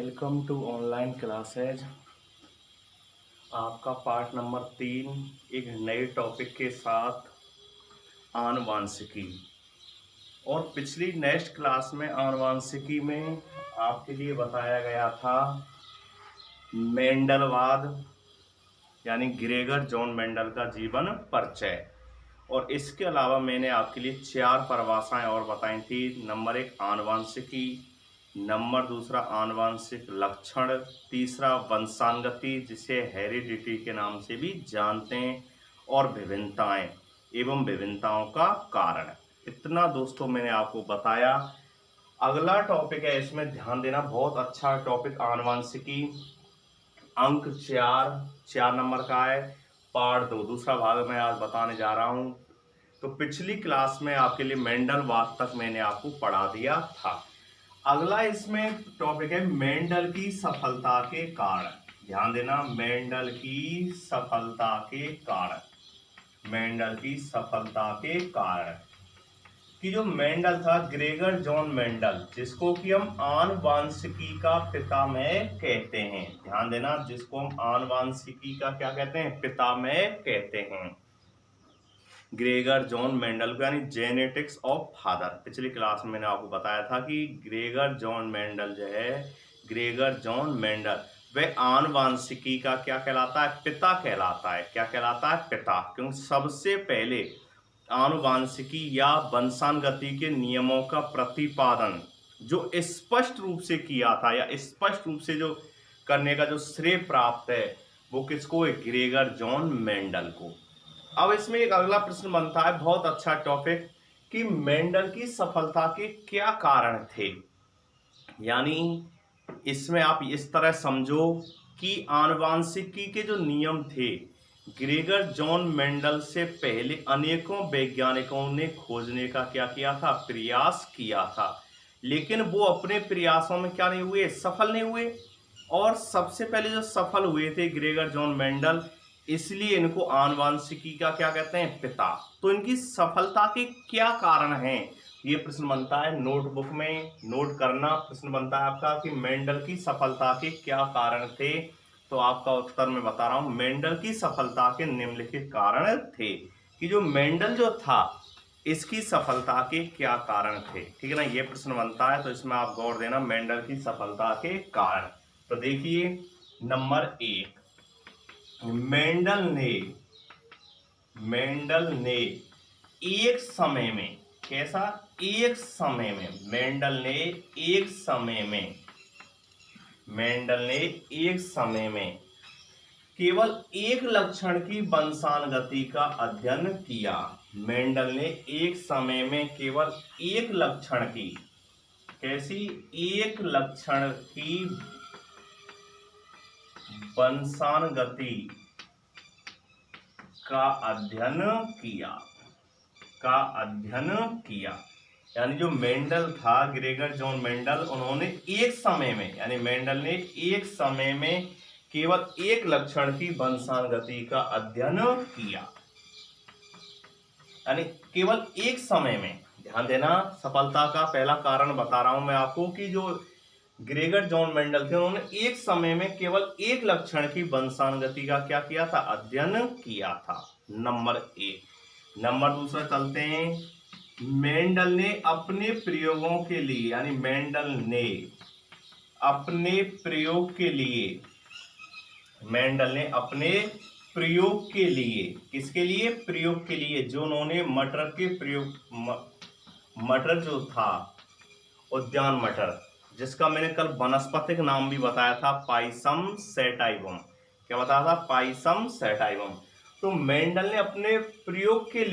Welcome to online classes. आपका part number 3 एक नए टॉपिक के साथ आनुवांशिकी। और पिछली नेक्स्ट क्लास में आनुवांशिकी में आपके लिए बताया गया था मेंडलवाद, यानी ग्रेगर जॉन मेंडल का जीवन परिचय। और इसके अलावा मैंने आपके लिए 4 परिभाषाएं और बताई थी। नंबर 1 आनुवांशिकी, नंबर 2 आनुवांशिक लक्षण, तीसरा वंशानुगति जिसे हेरिडिटी के नाम से भी जानते हैं, और विभिन्नताएं एवं विभिन्नताओं का कारण। इतना दोस्तों मैंने आपको बताया। अगला टॉपिक है, इसमें ध्यान देना, बहुत अच्छा टॉपिक आनुवांशिकी। अंक 4 नंबर का है, पार्ट 2 दूसरा भाग मैं आज बताने जा रहा हूं। तो पिछली क्लास में आपके लिए मेंडलवाद तक मैंने आपको पढ़ा दिया था। अगला इसमें टॉपिक है मेंडल की सफलता के कारण। ध्यान देना, मेंडल की सफलता के कारण। मेंडल की सफलता के कारण कि जो मेंडल था, ग्रेगर जॉन मेंडल, जिसको कि हम आनुवांशिकी का पितामह कहते हैं। ध्यान देना, जिसको हम आनुवांशिकी का क्या कहते हैं, पितामह कहते हैं। ग्रेगर जॉन मेंडल को, यानी जेनेटिक्स ऑफ फादर। पिछली क्लास में मैंने आपको बताया था कि ग्रेगर जॉन मेंडल जो है, ग्रेगर जॉन मेंडल वह आनुवांशिकी का क्या कहलाता है, पिता कहलाता है। क्या कहलाता है, पिता। क्योंकि सबसे पहले आनुवांशिकी या वंशानुगति के नियमों का प्रतिपादन जो स्पष्ट रूप से किया था, या स्पष्ट रूप से जो करने का जो श्रेय प्राप्त है, वो किसको, ग्रेगर जॉन मेंडल को। अब इसमें एक अगला प्रश्न बनता है, बहुत अच्छा टॉपिक, कि मेंडल की सफलता के क्या कारण थे। यानी इसमें आप इस तरह समझो कि आनुवांशिकी के जो नियम थे, ग्रेगर जॉन मेंडल से पहले अनेकों वैज्ञानिकों ने खोजने का क्या किया था, प्रयास किया था। लेकिन वो अपने प्रयासों में क्या नहीं हुए, सफल नहीं हुए। और सबसे पहले जो सफल हुए थे ग्रेगर जॉन मेंडल, इसलिए इनको आनुवांशिकी का क्या कहते हैं, पिता। तो इनकी सफलता के क्या कारण हैं, ये प्रश्न बनता है। नोटबुक में नोट करना, प्रश्न बनता है आपका कि मेंडल की सफलता के क्या कारण थे। तो आपका उत्तर मैं बता रहा हूं, मेंडल की सफलता के निम्नलिखित कारण थे। कि जो मेंडल जो था, इसकी सफलता के क्या कारण थे, ठीक है ना, ये प्रश्न बनता है। तो इसमें आप गौर देना, मेंडल की सफलता के कारण। तो देखिए, नंबर 1, मेंडल ने एक समय में, कैसा, एक समय में, मेंडल ने एक समय में केवल एक लक्षण की वंशानुगति का अध्ययन किया। मेंडल ने एक समय में केवल एक लक्षण की, कैसी, एक लक्षण की वंशानुगति का अध्ययन किया। यानी जो मेंडल था, ग्रेगर जॉन मेंडल, उन्होंने एक समय में, यानी मेंडल ने एक समय में केवल एक लक्षण की वंशानुगति का अध्ययन किया, यानी केवल एक समय में। ध्यान देना, सफलता का पहला कारण बता रहा हूं मैं आपको कि जो ग्रेगर जॉन मेंडल थे, उन्होंने एक समय में केवल एक लक्षण की वंशानुगति का क्या किया था, अध्ययन किया था। नंबर 1। नंबर 2 चलते हैं। मेंडल ने अपने प्रयोगों के लिए, यानी मेंडल ने अपने प्रयोग के लिए, किसके लिए, प्रयोग के लिए, जो उन्होंने मटर जो था, उद्यान मटर, जिसका मैंने कल वनस्पतिक नाम भी बताया था, पाइसम सैटाइवम। क्या बताया था, पाइसम सैटाइवम। तो मेंडल ने अपने प्रयोग के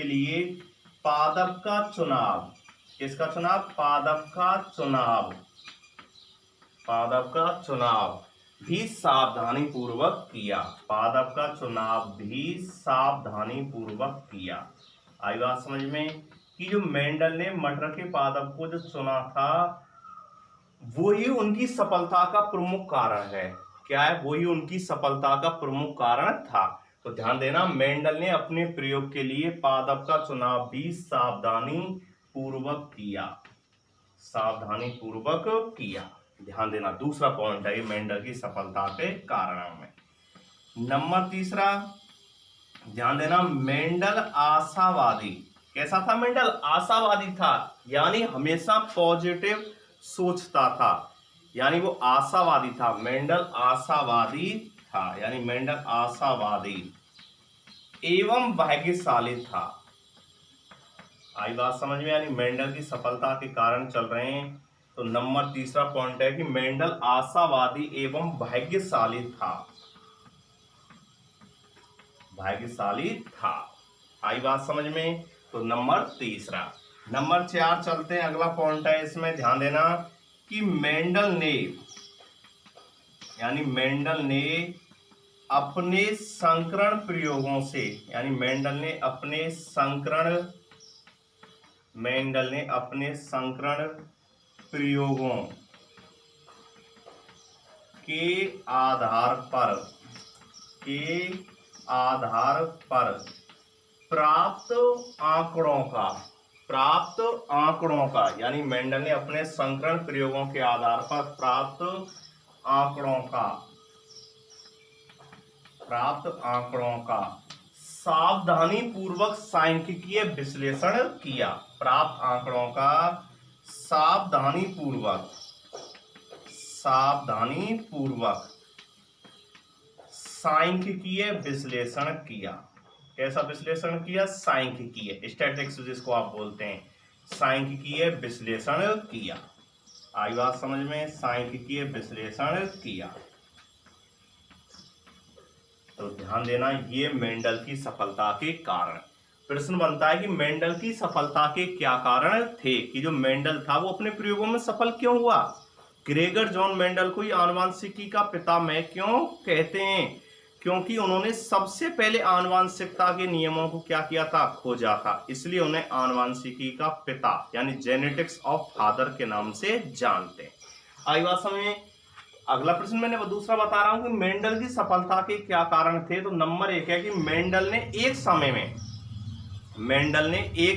लिए पादप का चुनाव, किसका चुनाव, पादप का चुनाव भी सावधानी पूर्वक किया। आई बात समझ में, कि जो मेंडल ने मटर के पादप को जो चुना था, वही उनकी सफलता का प्रमुख कारण है। क्या है, वही उनकी सफलता का प्रमुख कारण था। तो ध्यान देना, मेंडल ने अपने प्रयोग के लिए पादप का चुनाव भी सावधानी पूर्वक किया। सावधानी पूर्वक किया। ध्यान देना, दूसरा पॉइंट है ये मेंडल की सफलता के कारणों में। नंबर तीसरा, ध्यान देना, मेंडल आशावादी। कैसा था मेंडल? आशावादी था, यानी हमेशा पॉजिटिव सोचता था, यानी वो आशावादी था। मेंडल आशावादी था, यानी मेंडल आशावादी एवं भाग्यशाली था। आई बात समझ में? यानी मेंडल की सफलता के कारण चल रहे हैं। तो नंबर तीसरा पॉइंट है कि मेंडल आशावादी एवं भाग्यशाली था, भाग्यशाली था। आई बात समझ में? तो नंबर तीसरा। नंबर 4 चलते हैं, अगला पॉइंट है इसमें, ध्यान देना कि मेंडल ने, यानी मेंडल ने अपने संकरण प्रयोगों से, यानी मेंडल ने अपने संकरण प्रयोगों के आधार पर प्राप्त आंकड़ों का, यानी मेंडल ने अपने संकरण प्रयोगों के आधार पर प्राप्त आंकड़ों का सावधानी पूर्वक सांख्यिकीय विश्लेषण किया। प्राप्त आंकड़ों का सावधानी पूर्वक सांख्यिकीय विश्लेषण किया। कैसा विश्लेषण किया? सांख्यिकीय, स्टैटिस्टिक्स जिसको आप बोलते हैं, सांख्यिकीय विश्लेषण किया। आई बात समझ में? सांख्यिकीय विश्लेषण किया। तो ध्यान देना, ये मेंडल की सफलता के कारण। प्रश्न बनता है कि मेंडल की सफलता के क्या कारण थे, कि जो मेंडल था वो अपने प्रयोगों में सफल क्यों हुआ। ग्रेगर जॉन मेंडल को आनुवंशिकी का पितामह क्यों कहते हैं? क्योंकि उन्होंने सबसे पहले आनुवंशिकता के नियमों को क्या किया था? खोजा था, इसलिए उन्हें आनुवंशिकी का पिता यानी जेनेटिक्स ऑफ फादर के नाम से जानते हैं। आई बात समझ में? अगला प्रश्न मैंने दूसरा बता रहा हूं कि मेंडल की सफलता के क्या कारण थे। तो नंबर 1 है कि मेंडल ने एक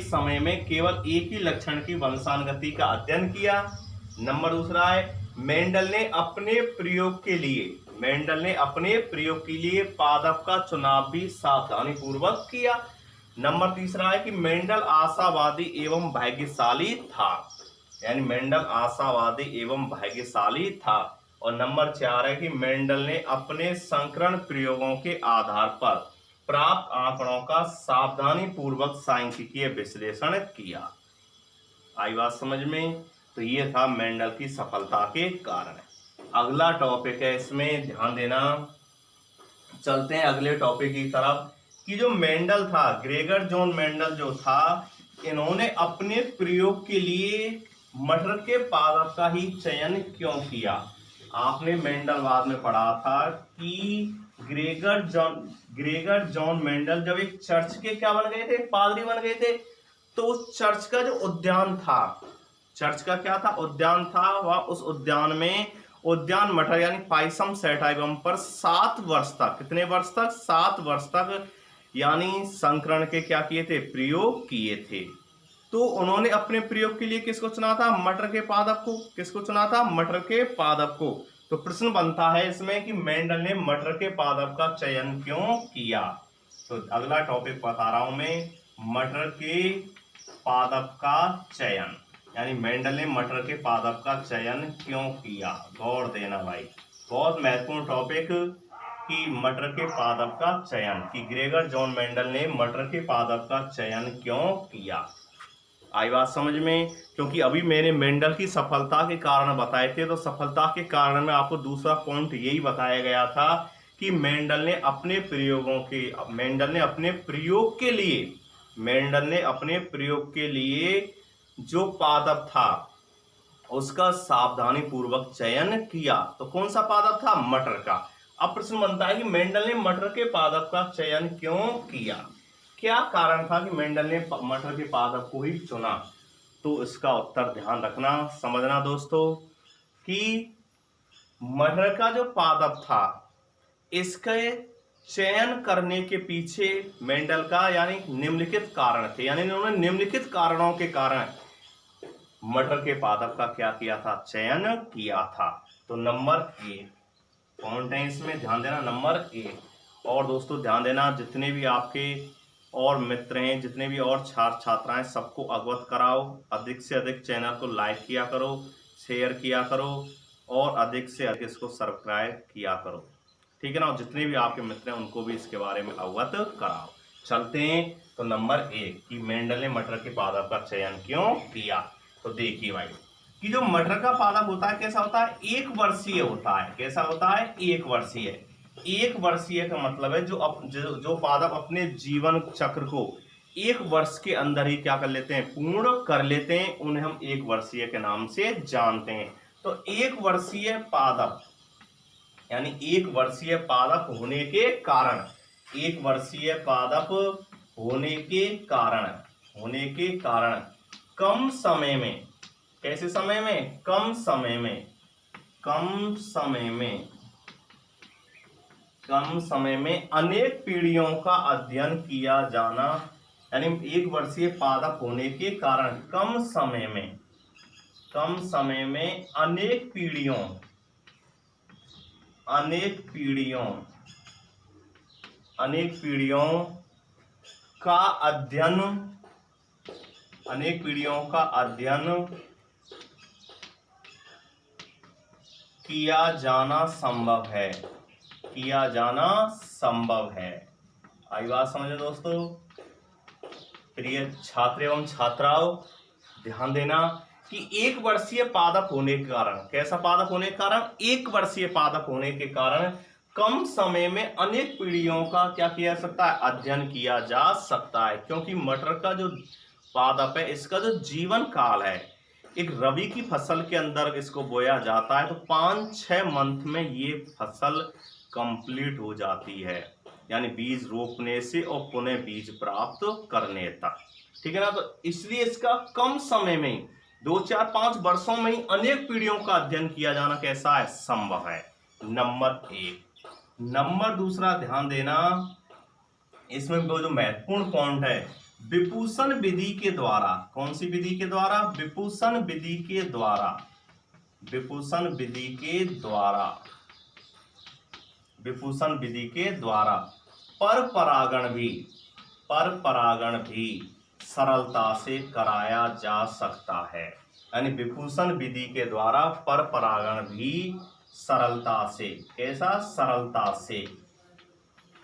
समय में केवल एक ही लक्षण की वंशानुगति का अध्ययन किया। नंबर दूसरा है मेंडल ने अपने प्रयोग के लिए पादप का चुनाव भी सावधानी पूर्वक किया। नंबर तीसरा है कि मेंडल आशावादी एवं भाग्यशाली था, यानी मेंडल आशावादी एवं भाग्यशाली था। और नंबर 4 है कि मेंडल ने अपने संकरण प्रयोगों के आधार पर प्राप्त आंकड़ों का सावधानी पूर्वक सांख्यिकीय विश्लेषण किया। आई बात समझ में? तो ये था मेंडल की सफलता के कारण। अगला टॉपिक है, इसमें ध्यान देना, चलते हैं अगले टॉपिक की तरफ, कि जो मेंडल था, ग्रेगर जॉन मेंडल जो था, इन्होंने अपने प्रयोग के लिए मटर के पादप का ही चयन क्यों किया। आपने मेंडलवाद में पढ़ा था कि ग्रेगर जॉन मेंडल जब एक चर्च के क्या बन गए थे? पादरी बन गए थे। तो चर्च का जो उद्यान था, चर्च का क्या था? उद्यान था। वह उस उद्यान में उद्यान मटर यानी पाइसम सैटाइवम पर 7 वर्ष तक, कितने वर्ष तक? 7 वर्ष तक, यानी संकरण के क्या किए थे? प्रयोग किए थे। तो उन्होंने अपने प्रयोग के लिए किसको चुना था? मटर के पादप को। किसको चुना था? मटर के पादप को। तो प्रश्न बनता है इसमें कि मेंडल ने मटर के पादप का चयन क्यों किया। तो अगला टॉपिक बता रहा हूं मैं, मटर के पादप का चयन, यानी मेंडल ने मटर के पादप का चयन क्यों किया। गौर देना भाई, बहुत महत्वपूर्ण टॉपिक, कि मटर के पादप का चयन, कि ग्रेगर जॉन मेंडल ने मटर के पादप का चयन क्यों किया। आई बात समझ में? क्योंकि अभी मैंने मेंडल की सफलता के कारण बताए थे, तो सफलता के कारण में आपको दूसरा पॉइंट यही बताया गया था कि मेंडल ने अपने प्रयोग के लिए जो पादप था उसका सावधानी पूर्वक चयन किया। तो कौन सा पादप था? मटर का। अब प्रश्न बनता है कि मेंडल ने मटर के पादप का चयन क्यों किया। क्या कारण था कि मेंडल ने मटर के पादप को ही चुना। तो इसका उत्तर ध्यान रखना, समझना दोस्तों, कि मटर का जो पादप था इसके चयन करने के पीछे मेंडल का यानी निम्नलिखित कारण थे, यानी उन्होंने निम्नलिखित कारणों के कारण मटर के पादप का क्या किया था, चयन किया था। तो नंबर 1 पॉइंट है इसमें, ध्यान देना नंबर 1। और दोस्तों ध्यान देना, जितने भी आपके और मित्र हैं, जितने भी और छात्र छात्राएं, सबको अवगत कराओ। अधिक से अधिक चैनल को लाइक किया करो, शेयर किया करो और अधिक से अधिक इसको सब्सक्राइब किया करो, ठीक है ना। और जितने भी आपके मित्र हैं उनको भी इसके बारे में अवगत कराओ। चलते हैं तो नंबर 1 कि मेंडल ने मटर के पादप का चयन क्यों किया। तो देखिए भाई कि जो मटर का पादप होता है कैसा होता है, एक वर्षीय होता है। कैसा होता है, एक वर्षीय। एक वर्षीय का मतलब है जो पादप अपने जीवन चक्र को एक वर्ष के अंदर ही क्या कर लेते हैं, पूर्ण कर लेते हैं, उन्हें हम एक वर्षीय के नाम से जानते हैं। तो एक वर्षीय पादप यानी एक वर्षीय पादप होने के कारण, एक वर्षीय पादप होने के कारण कम समय में, कैसे समय में, कम समय में अनेक पीढ़ियों का अध्ययन किया जाना, यानी एक वर्षीय पादप होने के कारण कम समय में अनेक पीढ़ियों का अध्ययन किया जाना संभव है। आई बात समझ में दोस्तों। प्रिय छात्र एवं छात्राओं, ध्यान देना कि एक वर्षीय पादप होने के कारण, कैसा पादप होने के कारण, एक वर्षीय पादप होने के कारण कम समय में अनेक पीढ़ियों का क्या किया सकता है, अध्ययन किया जा सकता है। क्योंकि मटर का जो पादप है इसका जो जीवन काल है, एक रबी की फसल के अंदर इसको बोया जाता है तो 5-6 मंथ में ये फसल कंप्लीट हो जाती है, यानी बीज रोपने से और पुनः बीज प्राप्त करने तक, ठीक है ना। तो इसलिए इसका कम समय में 2-4-5 वर्षों में ही अनेक पीढ़ियों का अध्ययन किया जाना कैसा है, संभव है। नंबर 1। नंबर दूसरा ध्यान देना, इसमें वो जो महत्वपूर्ण पॉइंट है, विपुसन विधि के द्वारा, कौन सी विधि के द्वारा, विपुसन विधि के द्वारा पर परागण भी सरलता से कराया जा सकता है। यानी विपुसन विधि के द्वारा पर परागण भी सरलता से, कैसा, सरलता से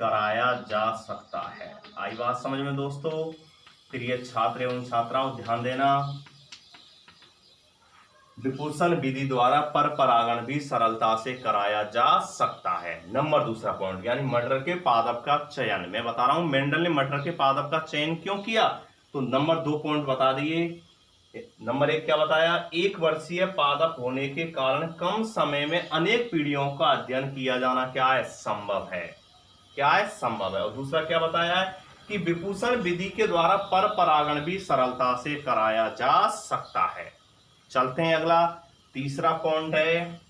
कराया जा सकता है। आई बात समझ में दोस्तों। प्रिय छात्र एवं छात्राओं, ध्यान देना, विपुसन विधि द्वारा पर परागण भी सरलता से कराया जा सकता है। नंबर दूसरा पॉइंट, यानी मटर के पादप का चयन, मैं बता रहा हूं मेंडल ने मटर के पादप का चयन क्यों किया। तो नंबर 2 पॉइंट बता दिए। नंबर 1 क्या बताया, एक वर्षीय पादप होने के कारण कम समय में अनेक पीढ़ियों का अध्ययन किया जाना क्या है, संभव है। और दूसरा क्या बताया है कि विपुसन विधि के द्वारा पर परागण भी सरलता से कराया जा सकता है। चलते हैं अगला, तीसरा पॉइंट है,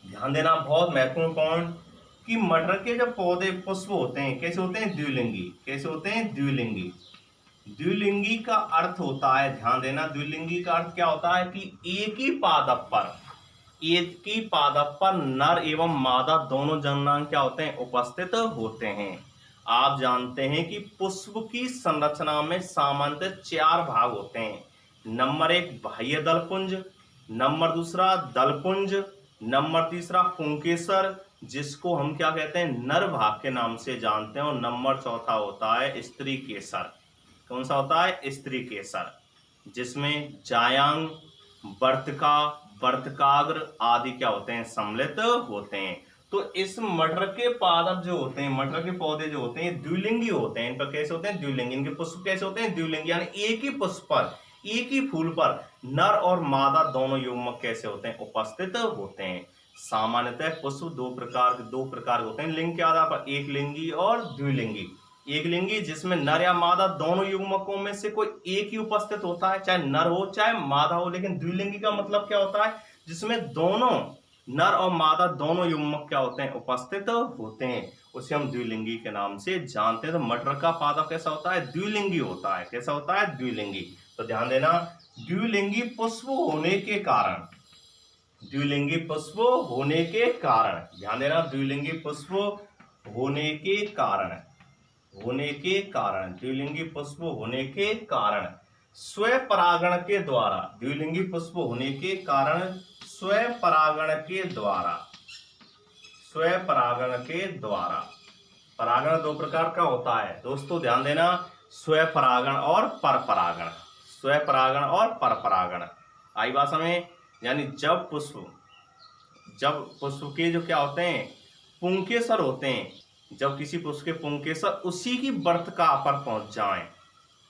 ध्यान देना, बहुत महत्वपूर्ण पॉइंट, कि मटर के जब पौधे पुष्प होते हैं कैसे होते हैं, द्विलिंगी। कैसे होते हैं, द्विलिंगी। द्विलिंगी का अर्थ होता है, ध्यान देना, द्विलिंगी का अर्थ क्या होता है कि एक ही पादप पर नर एवं मादा दोनों जनांग क्या होते हैं, उपस्थित होते हैं। आप जानते हैं कि पुष्प की संरचना में सामान्यतः 4 भाग होते हैं। नंबर 1 बाह्य दलपुंज, नंबर दूसरा दलपुंज, नंबर तीसरा पुंकेसर, जिसको हम क्या कहते हैं, नर भाग के नाम से जानते हैं, और नंबर चौथा होता है स्त्री केसर। कौन सा होता है, स्त्री केसर, जिसमें जायांग, वर्तिका, वर्तकाग्र आदि क्या होते हैं, सम्मिलित होते हैं। तो इस मटर के पादप जो होते हैं, मटर के पौधे जो होते हैं द्विलिंगी होते हैं। इन पर कैसे होते हैं, द्विलिंगी। इनके पुष्प कैसे होते हैं, द्विलिंगी, यानी एक ही पुष्प पर, एक ही फूल पर नर और मादा दोनों युग्मक कैसे होते हैं, उपस्थित होते हैं। सामान्यतः पुष्प दो प्रकार होते हैं लिंग के आधार पर, एक लिंगी और द्विलिंगी। एक लिंगी जिसमें नर या मादा दोनों युग्मकों में से कोई एक ही उपस्थित होता है, चाहे नर हो चाहे मादा हो। लेकिन द्विलिंगी का मतलब क्या होता है, जिसमें दोनों नर और मादा दोनों युग्मक क्या होते हैं, उपस्थित होते हैं, उसे हम द्विलिंगी के नाम से जानते हैं। तो मटर का पादप कैसा होता है, द्विलिंगी होता है। कैसा होता है, द्विलिंगी। तो ध्यान देना, द्विलिंगी पुष्प होने के कारण, द्विलिंगी पुष्प होने के कारण, ध्यान देना, द्विलिंगी पुष्प होने के कारण, होने के कारण, द्विलिंगी पुष्प होने के कारण स्वयं परागण के द्वारा, द्विलिंगी पुष्प होने के कारण स्वयं परागण के द्वारा, स्वयं परागण के द्वारा, परागण दो प्रकार का होता है दोस्तों, ध्यान देना, स्वयं परागण और पर परागण, स्वयं परागण और पर परागण। आई बात समझ, यानी जब पुष्प के जो क्या होते हैं, पुंकेसर होते हैं, जब किसी पुष्प के पुंकेसर उसी की वर्तिका पर पहुंच जाएं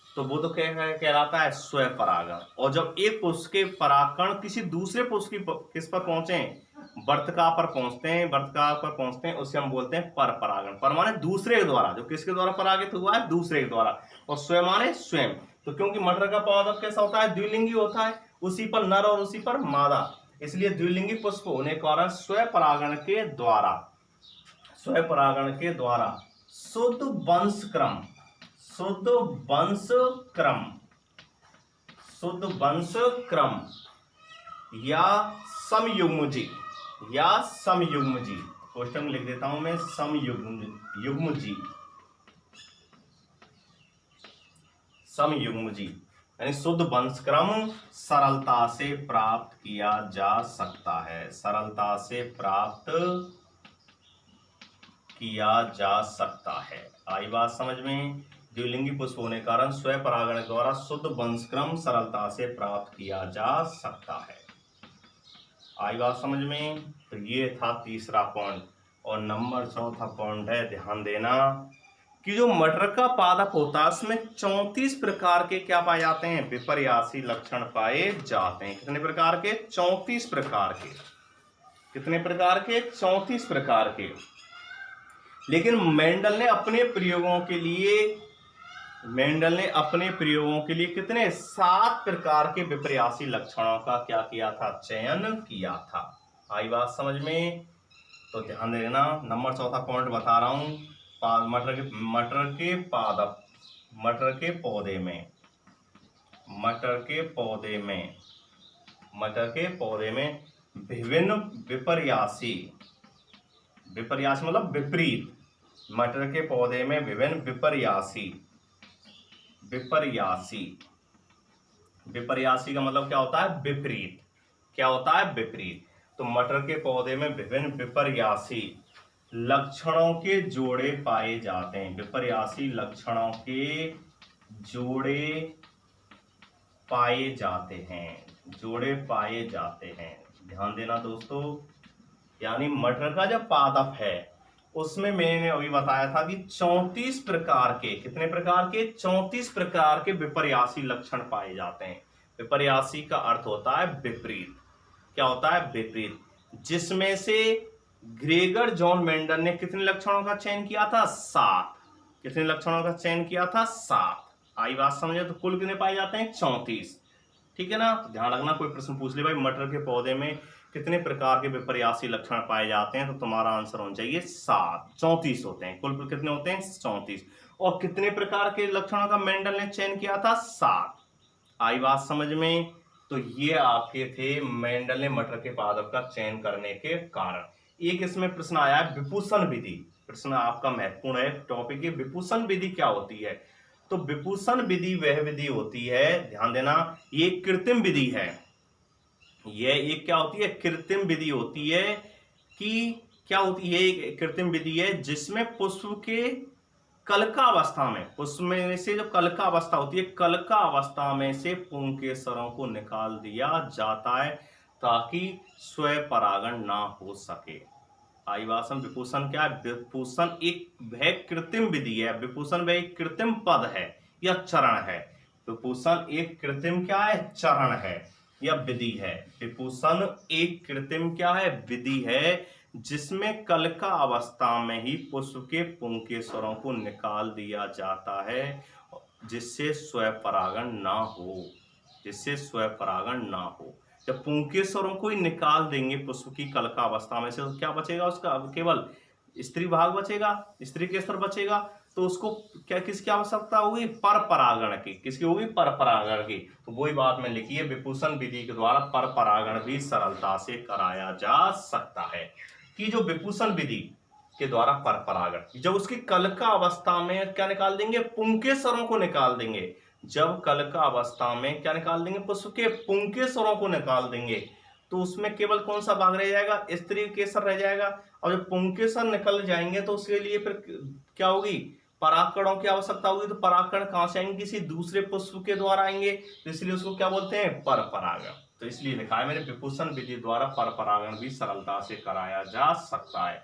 तो वो तो कहलाता है स्वयं परागण। और जब एक पुष्प के परागकण किसी दूसरे पुष्प की किस पर पहुंचे, वर्तिका पर पहुंचते हैं, वर्तिका पर पहुंचते हैं, उसे हम बोलते हैं पर परागण। पर माने दूसरे के द्वारा, जो किसके द्वारा परागित हुआ है, दूसरे के द्वारा। और स्वयं माने स्वयं, तो क्योंकि मटर का पादप कैसा होता है, द्विलिंगी होता है, उसी पर नर और उसी पर मादा, इसलिए द्विलिंगी पुष्प होने के कारण स्वयं परागण के द्वारा, स्वयं परागण के द्वारा शुद्ध वंश क्रम, शुद्ध वंश क्रम, शुद्ध वंश क्रम या समयुग्मजी, या समयुग्मजी, क्वेश्चन लिख देता हूं मैं, समयुग्मजी, समयुग्मजी यानी शुद्ध वंश क्रम सरलता से प्राप्त किया जा सकता है, सरलता से प्राप्त किया जा सकता है। आई बात समझ में, द्विलिंगी पुष्प होने के कारण स्वयं परागण द्वारा शुद्ध वंशक्रम सरलता से प्राप्त किया जा सकता है। आई बात समझ में, तो ये था तीसरा पॉइंट। और नंबर चौथा पॉइंट है, ध्यान देना, कि जो मटर का पादप होता है उसमें 34 प्रकार के क्या पाए जाते हैं, विपर्यासी लक्षण पाए जाते हैं। कितने प्रकार के, 34 प्रकार के, कितने प्रकार के, 34 प्रकार के। लेकिन मेंडल ने अपने प्रयोगों के लिए कितने, 7 प्रकार के विपर्यासी लक्षणों का क्या किया था, चयन किया था। आई बात समझ में, तो ध्यान देना, नंबर चौथा पॉइंट बता रहा हूं, मटर के पादप, मटर के पौधे में, मटर के पौधे में विभिन्न विपर्यासी, विपर्यासी मतलब विपरीत, मटर के पौधे में विभिन्न विपर्यासी का मतलब क्या होता है, विपरीत, क्या होता है, विपरीत। तो मटर के पौधे में विभिन्न विपर्यासी लक्षणों के जोड़े पाए जाते हैं, विपर्यासी लक्षणों के जोड़े पाए जाते हैं, जोड़े पाए जाते हैं। ध्यान देना दोस्तों, यानी मटर का जो पादप है उसमें मैंने अभी बताया था कि 34 प्रकार के, कितने प्रकार के, 34 प्रकार के विपर्यासी लक्षण पाए जाते हैं। विपर्यासी का अर्थ होता है विपरीत, क्या होता है, विपरीत। जिसमें से ग्रेगर जॉन मेंडल ने कितने लक्षणों का चयन किया था, 7। कितने लक्षणों का चयन किया था, 7। आई बात समझे, तो कुल कितने पाए जाते हैं, 34। ठीक है ना, ध्यान रखना, कोई प्रश्न पूछ ले भाई मटर के पौधे में कितने प्रकार के विपर्यासी लक्षण पाए जाते हैं, तो तुम्हारा आंसर होना चाहिए 7। 34 होते हैं, कुल कितने होते हैं, 34। और कितने प्रकार के लक्षणों का मेंडल ने चयन किया था, 7। आई बात समझ में, तो ये आपके थे मेंडल ने मटर के पादप का चयन करने के कारण। एक इसमें प्रश्न आया है विभूषण विधि, प्रश्न आपका महत्वपूर्ण है टॉपिक, विभूषण विधि क्या होती है। तो विभूषण विधि वह विधि होती है, ध्यान देना, ये कृत्रिम विधि है, यह एक क्या होती है, कृत्रिम विधि होती है। कि क्या होती है, एक कृत्रिम विधि है जिसमें पुष्प के कलका अवस्था में, पुष्प में से जो कलका अवस्था होती है, कलका अवस्था में से पुंकेसरों को निकाल दिया जाता है ताकि स्वयं परागण ना हो सके। आई बात समझ, विभूषण क्या है, विभूषण एक वह कृत्रिम विधि है, विभूषण वह एक कृत्रिम पद है या चरण है। विभूषण एक कृत्रिम क्या है, चरण है या विधि है। विभूषण एक कृत्रिम क्या है, विधि है जिसमें कलका अवस्था में ही पुष्प के पुंकेसरों को निकाल दिया जाता है जिससे स्वयं परागण ना हो, जिससे स्वयं परागण ना हो। जब पुंकेसरों को ही निकाल देंगे पुष्प की कलका अवस्था में से, तो क्या बचेगा उसका, अब केवल स्त्री भाग बचेगा, स्त्री केसर बचेगा। तो उसको क्या किसकी आवश्यकता होगी? पर परागण की। किसकी होगी? पर परागण की। तो वही बात में लिखी है, विपुसन विधि के द्वारा पर परागण भी सरलता से कराया जा सकता है। कि जो विपुसन विधि के द्वारा पर परागण, जब उसकी कलिका अवस्था में क्या निकाल देंगे? पुंकेसरों को निकाल देंगे। जब कलिका अवस्था में क्या निकाल देंगे? पुष्प के पुंकेसरों को निकाल देंगे, तो उसमें केवल कौन सा भाग रह जाएगा? स्त्री केसर रह जाएगा। और जब पुंकेसर निकल जाएंगे तो उसके लिए फिर क्या होगी? परागकणों की आवश्यकता होगी। तो परागकण कहां से आएंगे? किसी दूसरे पुष्प के द्वारा आएंगे, तो इसलिए उसको क्या बोलते हैं? पर परागण। तो इसलिए लिखा है मैंने, विपुसन विधि द्वारा पर परागण भी सरलता से कराया जा सकता है।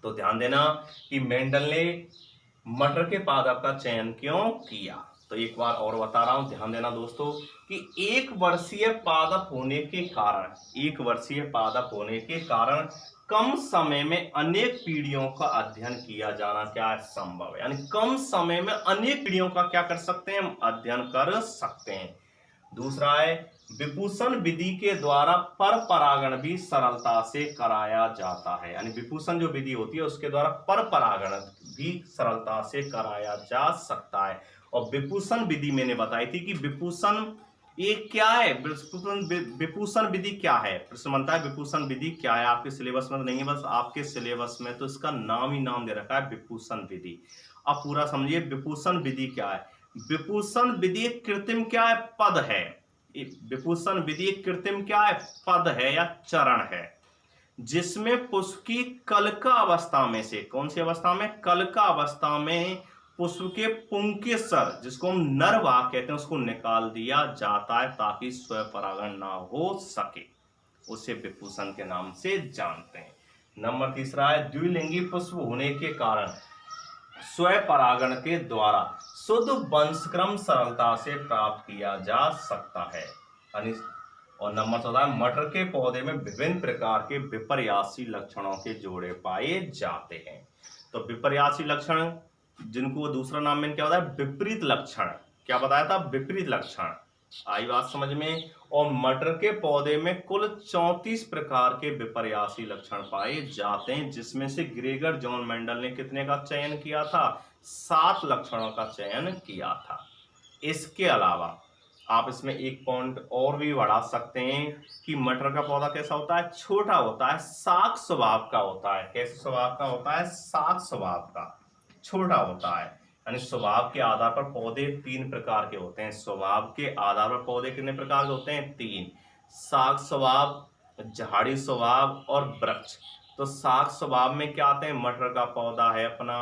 तो ध्यान देना कि मेंडल ने मटर के पादप का चयन क्यों किया। तो एक बार और बता रहा हूं, ध्यान देना दोस्तों, कि एक वर्षीय पादप होने के कारण कम समय में अनेक पीढ़ियों का अध्ययन किया जाना क्या संभव है। यानी कम समय में अनेक पीढ़ियों का क्या कर सकते हैं? हम अध्ययन कर सकते हैं। दूसरा है, विपुसन विधि के द्वारा पर परागण भी सरलता से कराया जाता है। यानी विपुसन जो विधि होती है उसके द्वारा पर परागण भी सरलता से कराया जा सकता है। और विपुसन विधि मैंने बताई थी कि विपुसन ये क्या है? विपुसन विधि क्या है? प्रश्न बनता है विपुसन विधि क्या है। आपके सिलेबस में तो नहीं है, बस आपके सिलेबस में तो इसका नाम ही नाम दे रखा है, विपुसन विधि। अब पूरा समझिए, विपुसन विधि क्या है। विपुसन विधि एक कृत्रिम क्या है? पद है। विपुसन विधि एक कृत्रिम क्या है? पद है या चरण है, जिसमें पुष्प की कलिका अवस्था में से, कौन सी अवस्था में? कलिका अवस्था में पुष्प के पुंकेसर, जिसको हम नर भाग कहते हैं, उसको निकाल दिया जाता है ताकि स्वपरागण ना हो सके। उसे विपुसन के नाम से जानते हैं। नंबर तीसरा है, द्विलिंगी पुष्प होने के कारण स्वपरागण के द्वारा शुद्ध वंशक्रम सरलता से प्राप्त किया जा सकता है। और नंबर 14, मटर के पौधे में विभिन्न प्रकार के विपर्यासी लक्षणों के जोड़े पाए जाते हैं। तो विपर्यासी लक्षण, जिनको दूसरा नाम में क्या होता है? विपरीत लक्षण। क्या बताया था? विपरीत लक्षण। आई बात समझ में। और मटर के पौधे में कुल 34 प्रकार के विपर्यासी लक्षण पाए जाते हैं, जिसमें से ग्रेगर जॉन मेंडल ने कितने का चयन किया था? 7 लक्षणों का चयन किया था। इसके अलावा आप इसमें एक पॉइंट और भी बढ़ा सकते हैं कि मटर का पौधा कैसा होता है? छोटा होता है, शाक स्वभाव का होता है। कैसे स्वभाव का होता है? शाक स्वभाव का, छोटा होता है। यानी स्वभाव के आधार पर पौधे 3 प्रकार के होते हैं। स्वभाव के आधार पर पौधे कितने प्रकार के होते हैं? 3। शाक स्वभाव, झाड़ी स्वभाव और वृक्ष। तो शाक स्वभाव में क्या आते हैं? मटर का पौधा है अपना,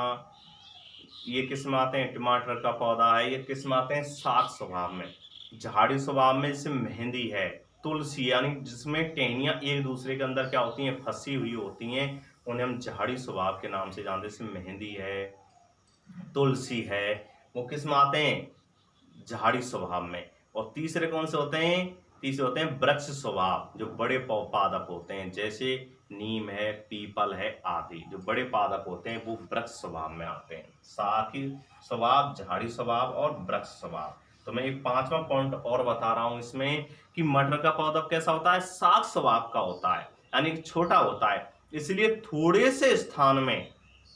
ये किस में आते हैं? टमाटर का पौधा है, ये किस में आते हैं? शाक स्वभाव में। झाड़ी स्वभाव में जैसे मेहंदी है, तुलसी, यानी जिसमें टहनियां एक दूसरे के अंदर क्या होती हैं? फंसी हुई होती हैं, उन्हें हम झाड़ी स्वभाव के नाम से जानते हैं। जैसे मेहंदी है, तुलसी है, वो किस में आते हैं? झाड़ी स्वभाव में। और तीसरे कौन से होते हैं? तीसरे होते हैं वृक्ष स्वभाव, जो बड़े पादप होते हैं, जैसे नीम है, पीपल है आदि। जो बड़े पादप होते हैं वो वृक्ष स्वभाव में आते हैं। शाकी स्वभाव, झाड़ी स्वभाव और वृक्ष स्वभाव। तो मैं एक 5वां पॉइंट और बता रहा हूं इसमें कि मटर का पौधा कैसा होता है? शाक स्वभाव का होता है, यानी छोटा होता है, इसलिए थोड़े से स्थान में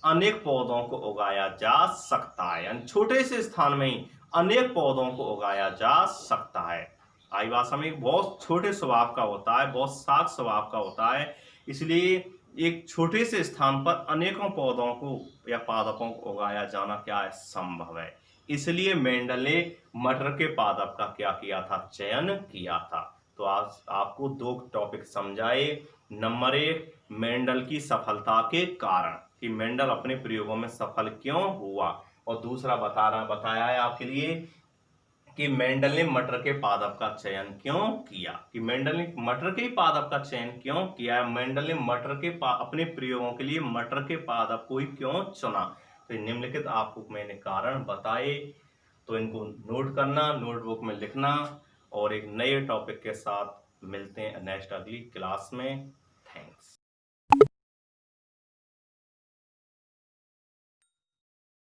अनेक पौधों को उगाया जा सकता है। यानी छोटे से स्थान में ही अनेक पौधों को उगाया जा सकता है। आई बात समझ। बहुत छोटे स्वभाव का होता है, बहुत शाक स्वभाव का होता है, इसलिए एक छोटे से स्थान पर अनेकों पौधों को या पादपों को उगाया जाना क्या है? संभव है। इसलिए मेंडल ने मटर के पादप का क्या किया था? चयन किया था। तो आज आपको 2 टॉपिक समझाए। नंबर 1, मेंडल की सफलता के कारण, कि मेंडल अपने प्रयोगों में सफल क्यों हुआ। और दूसरा बताया है आपके लिए कि मेंडल ने मटर के पादप का चयन क्यों किया। कि मेंडल ने मटर के पादप का चयन क्यों किया, मेंडल ने मटर के अपने प्रयोगों के लिए मटर के पादप को ही क्यों चुना। तो निम्नलिखित आपको मैंने कारण बताए, तो इनको नोट करना, नोटबुक में लिखना। और एक नए टॉपिक के साथ मिलते हैं नेक्स्ट अगली क्लास में। थैंक्स।